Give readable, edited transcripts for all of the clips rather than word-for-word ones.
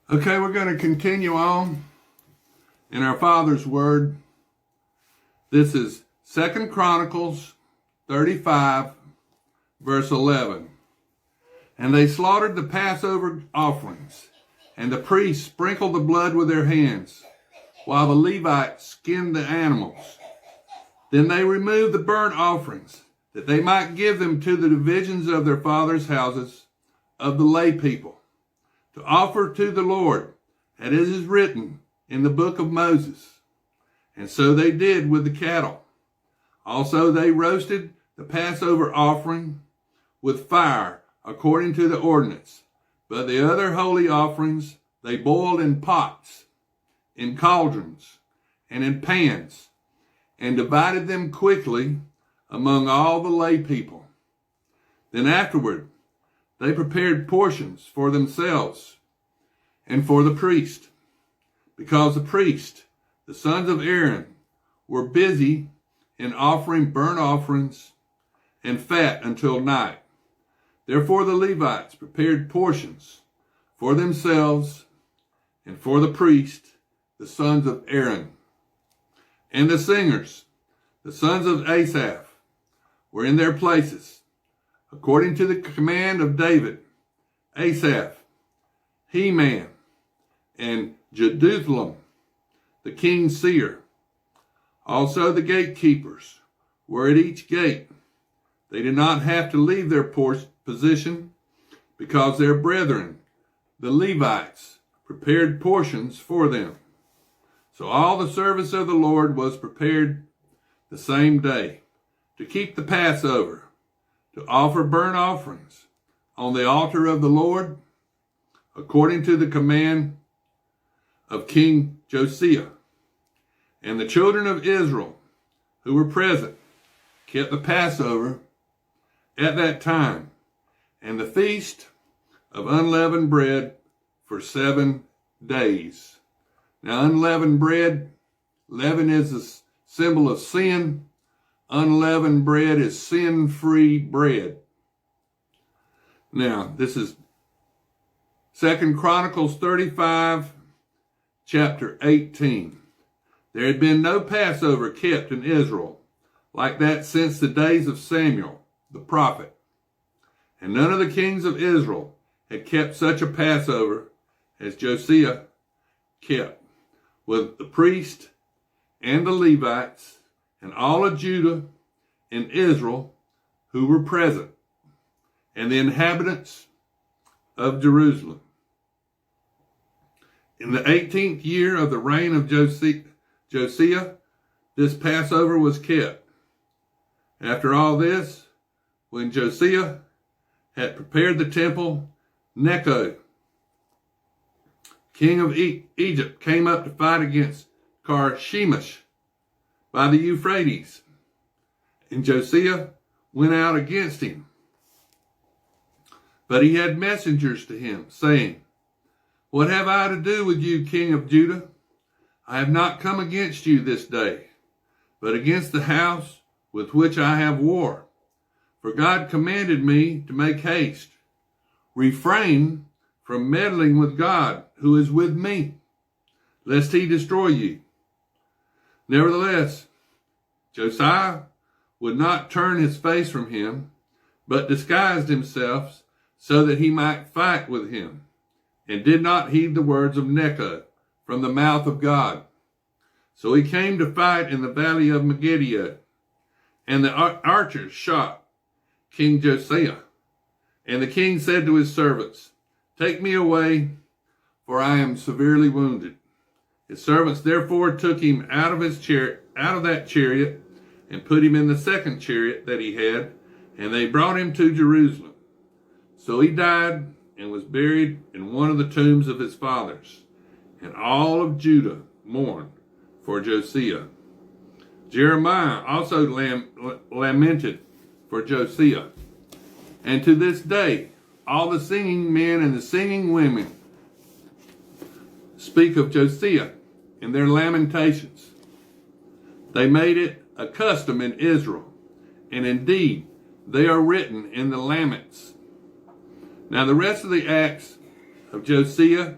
Okay, we're going to continue on in our Father's Word. This is 2 Chronicles 35, verse 11. And they slaughtered the Passover offerings, and the priests sprinkled the blood with their hands, while the Levites skinned the animals. Then they removed the burnt offerings, that they might give them to the divisions of their fathers' houses of the lay people, to offer to the Lord, as it is written in the book of Moses. And so they did with the cattle. Also they roasted the Passover offering with fire, according to the ordinance. But the other holy offerings they boiled in pots, in cauldrons, and in pans, and divided them quickly among all the lay people. Then afterward they prepared portions for themselves and for the priest, because the priest, the sons of Aaron, were busy in offering burnt offerings and fat until night. Therefore the Levites prepared portions for themselves and for the priest, the sons of Aaron. And the singers, the sons of Asaph, were in their places, according to the command of David, Asaph, Heman, and Jeduthun, the king's seer. Also the gatekeepers were at each gate. They did not have to leave their position, because their brethren, the Levites, prepared portions for them. So all the service of the Lord was prepared the same day, to keep the Passover, to offer burnt offerings on the altar of the Lord, according to the command of King Josiah. And the children of Israel who were present kept the Passover at that time, and the feast of unleavened bread for 7 days. Now unleavened bread, leaven is a symbol of sin. Unleavened bread is sin-free bread. Now, this is 2 Chronicles 35, chapter 18. There had been no Passover kept in Israel like that since the days of Samuel, the prophet. And none of the kings of Israel had kept such a Passover as Josiah kept, with the priest and the Levites and all of Judah and Israel who were present, and the inhabitants of Jerusalem. In the 18th year of the reign of Josiah, this Passover was kept. After all this, when Josiah had prepared the temple, Necho, king of Egypt, came up to fight against Carchemish by the Euphrates, and Josiah went out against him. But he had messengers to him, saying, "What have I to do with you, king of Judah? I have not come against you this day, but against the house with which I have war. For God commanded me to make haste. Refrain from meddling with God, who is with me, lest he destroy you." Nevertheless, Josiah would not turn his face from him, but disguised himself so that he might fight with him, and did not heed the words of Necho from the mouth of God. So he came to fight in the valley of Megiddo, and the archers shot King Josiah. And the king said to his servants, "Take me away, for I am severely wounded." His servants therefore took him out of that chariot, and put him in the second chariot that he had, and they brought him to Jerusalem. So he died and was buried in one of the tombs of his fathers. And all of Judah mourned for Josiah. Jeremiah also lamented for Josiah. And to this day, all the singing men and the singing women speak of Josiah in their lamentations. They made it a custom in Israel, and indeed they are written in the laments. Now the rest of the acts of Josiah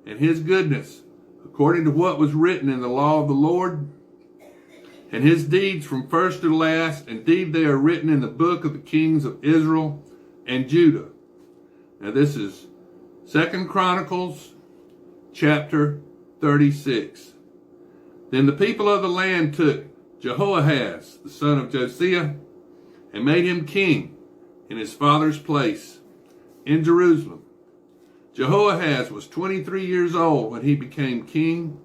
and his goodness, according to what was written in the law of the Lord, and his deeds from first to last. Indeed, they are written in the book of the kings of Israel and Judah. Now this is 2 Chronicles chapter 36. Then the people of the land took Jehoahaz, the son of Josiah, and made him king in his father's place in Jerusalem. Jehoahaz was 23 years old when he became king,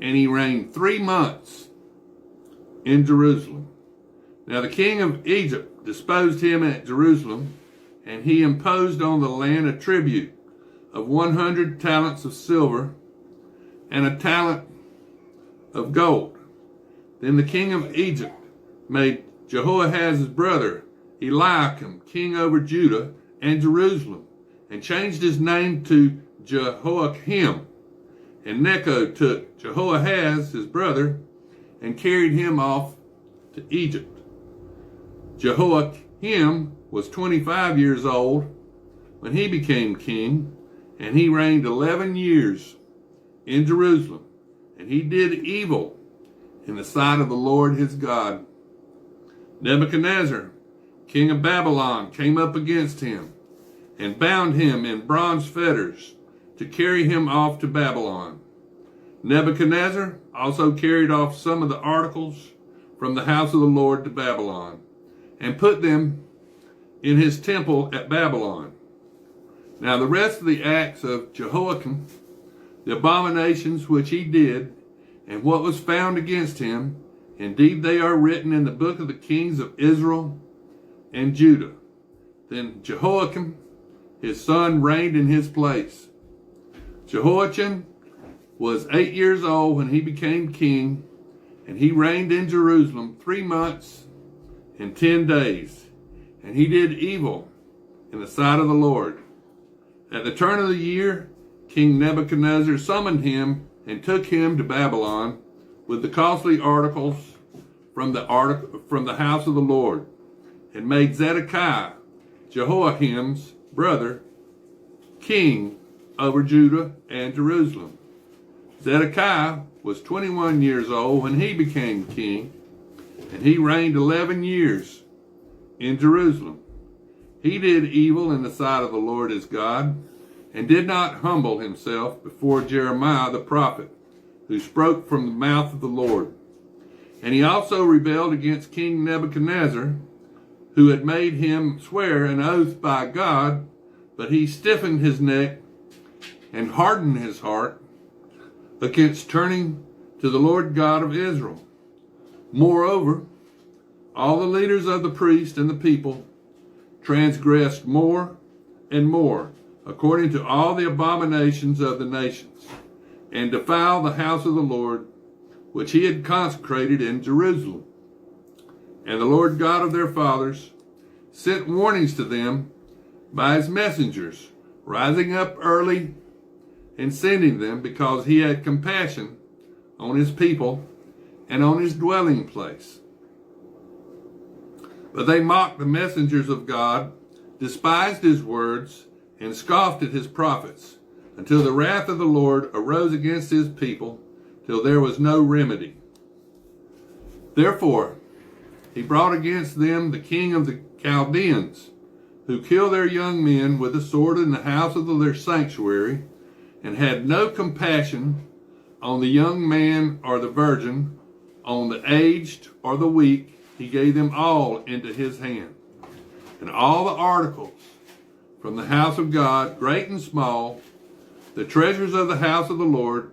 and he reigned 3 months in Jerusalem. Now the king of Egypt disposed him at Jerusalem, and he imposed on the land a tribute of 100 talents of silver and a talent of gold. Then the king of Egypt made Jehoahaz's brother Eliakim king over Judah and Jerusalem, and changed his name to Jehoiakim. And Necho took Jehoahaz, his brother, and carried him off to Egypt. Jehoiakim was 25 years old when he became king, and he reigned 11 years in Jerusalem. And he did evil in the sight of the Lord his God. Nebuchadnezzar, king of Babylon, came up against him and bound him in bronze fetters to carry him off to Babylon. Nebuchadnezzar also carried off some of the articles from the house of the Lord to Babylon, and put them in his temple at Babylon. Now the rest of the acts of Jehoiakim, the abominations which he did, and what was found against him, indeed they are written in the book of the kings of Israel and Judah. Then Jehoiakim, his son, reigned in his place. Jehoiachin was 8 years old when he became king, and he reigned in Jerusalem 3 months and 10 days. And he did evil in the sight of the Lord. At the turn of the year, King Nebuchadnezzar summoned him and took him to Babylon with the costly articles from the house of the Lord, and made Zedekiah, Jehoiakim's brother, king over Judah and Jerusalem. Zedekiah was 21 years old when he became king, and he reigned 11 years in Jerusalem. He did evil in the sight of the Lord his God, and did not humble himself before Jeremiah the prophet, who spoke from the mouth of the Lord. And he also rebelled against King Nebuchadnezzar, who had made him swear an oath by God, but he stiffened his neck and hardened his heart against turning to the Lord God of Israel. Moreover, all the leaders of the priests and the people transgressed more and more, according to all the abominations of the nations, and defiled the house of the Lord, which he had consecrated in Jerusalem. And the Lord God of their fathers sent warnings to them by his messengers, rising up early and sending them, because he had compassion on his people and on his dwelling place. But they mocked the messengers of God, despised his words, and scoffed at his prophets, until the wrath of the Lord arose against his people, till there was no remedy. Therefore, he brought against them the king of the Chaldeans, who killed their young men with the sword in the house of their sanctuary, and had no compassion on the young man or the virgin, on the aged or the weak. He gave them all into his hand. And all the articles from the house of God, great and small, the treasures of the house of the Lord,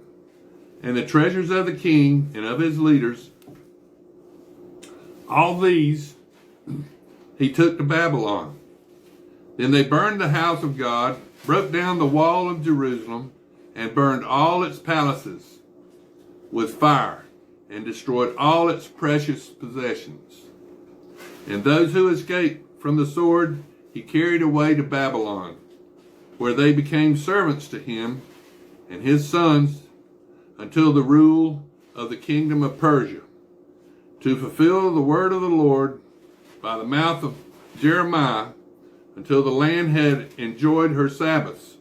and the treasures of the king and of his leaders, all these he took to Babylon. Then they burned the house of God, broke down the wall of Jerusalem, and burned all its palaces with fire, and destroyed all its precious possessions. And those who escaped from the sword he carried away to Babylon, where they became servants to him and his sons until the rule of the kingdom of Persia, to fulfill the word of the Lord by the mouth of Jeremiah, until the land had enjoyed her Sabbaths